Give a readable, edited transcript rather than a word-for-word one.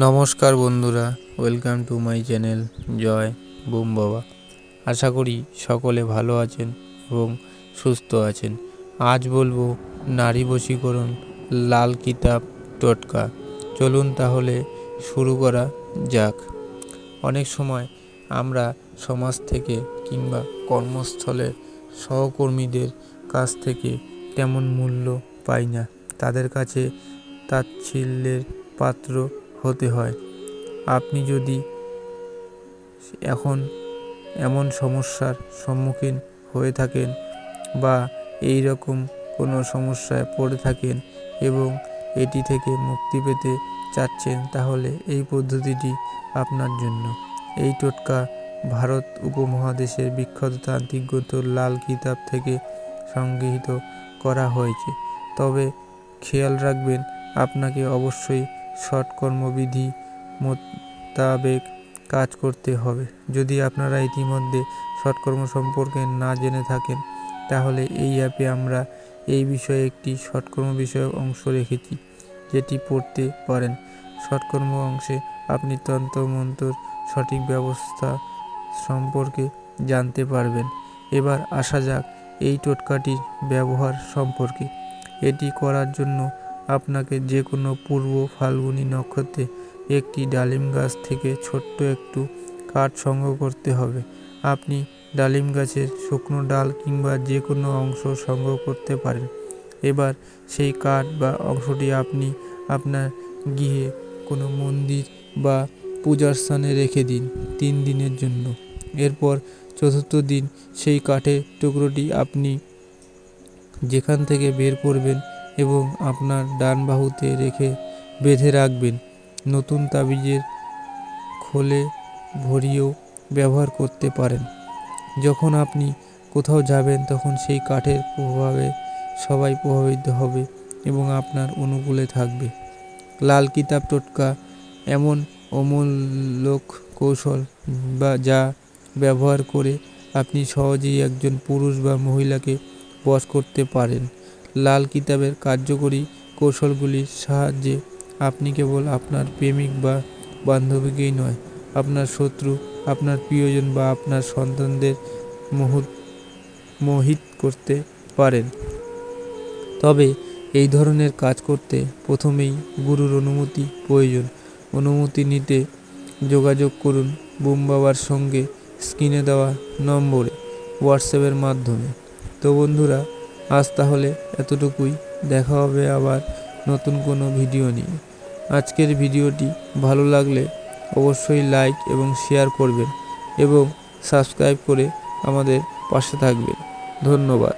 নমস্কার বন্ধুরা, welcome to my channel জয় বুম বাবা। আশা করি সকলে ভালো আছেন এবং সুস্থ আছেন। আজ বলবো নারী বশীকরণ লাল কিতাব টোটকা। চলুন তাহলে শুরু করা যাক। অনেক সময় আমরা সমাজ থেকে কিংবা কর্মস্থলের সহকর্মীদের কাছ থেকে তেমন মূল্য পাই না। তাদের কাছে তাচ্ছিল্যের পাত্র হতে হয়। আপনি যদি এমন সমস্যার সম্মুখীন হয়ে থাকেন বা এই রকম কোনো সমস্যায় পড়ে থাকেন এবং এটি থেকে মুক্তি পেতে চাচ্ছেন, তাহলে এই পদ্ধতিটি আপনার জন্য। এই টোটকা ভারত উপমহাদেশের বিখ্যাত তান্ত্রিক গ্রন্থ লাল কিতাব থেকে সংগৃহীত করা হয়েছে। তবে খেয়াল রাখবেন, আপনাকে অবশ্যই সৎকর্মবিধি মোতাবেক কাজ করতে হবে। যদি আপনারা ইতিমধ্যে সৎকর্ম সম্পর্কে না জেনে থাকেন, তাহলে এই অ্যাপে আমরা এই বিষয়ে একটি সৎকর্ম বিষয়ক অংশ রেখেছি, যেটি পড়তে পারেন। সৎকর্ম অংশে আপনি তন্ত্রমন্ত্র সঠিক ব্যবস্থা সম্পর্কে জানতে পারবেন। এবার আসা যাক এই টোটকাটির ব্যবহার সম্পর্কে। এটি করার জন্য আপনাকে যে কোনো পূর্ব ফাল্গুনী নক্ষত্রে একটি ডালিম গাছ থেকে ছোট্ট একটু কাঠ সংগ্রহ করতে হবে। আপনি ডালিম গাছের শুকনো ডাল কিংবা যে কোনো অংশ সংগ্রহ করতে পারেন। এবার সেই কাঠ বা অংশটি আপনি আপনার গৃহে কোনো মন্দির বা পূজার স্থানে রেখে দিন 3 দিনের জন্য। এরপর চতুর্থ দিন সেই কাঠের টুকরোটি আপনি যেখান থেকে বের করবেন এবং আপনার ডান বাহুতে রেখে বেঁধে রাখবেন। নতুন তাবিজের খোলে ভরিয়েও ব্যবহার করতে পারেন। যখন আপনি কোথাও যাবেন, তখন সেই কাঠের প্রভাবে সবাই প্রভাবিত হবে এবং আপনার অনুকূলে থাকবে। লাল কিতাব টোটকা এমন অমূলক কৌশল যা ব্যবহার করে আপনি সহজেই একজন পুরুষ বা মহিলাকে বশ করতে পারেন। লাল কিতাবের কার্যকরী কৌশলগুলির সাহায্যে আপনি কেবল আপনার প্রেমিক বা বান্ধবীকেই নয়, আপনার শত্রু, আপনার প্রিয়জন বা আপনার সন্তানদের মোহিত করতে পারেন। তবে এই ধরনের কাজ করতে প্রথমেই গুরুর অনুমতি প্রয়োজন। অনুমতি নিতে যোগাযোগ করুন বুম বাবার সঙ্গে স্ক্রিনে দেওয়া নম্বরে হোয়াটসঅ্যাপের মাধ্যমে। তো বন্ধুরা, আজ তাহলে এতটুকুই। দেখা হবে আবার নতুন কোনো ভিডিও নিয়ে। আজকের ভিডিওটি ভালো লাগলে অবশ্যই লাইক এবং শেয়ার করবেন এবং সাবস্ক্রাইব করে আমাদের পাশে থাকবেন। ধন্যবাদ।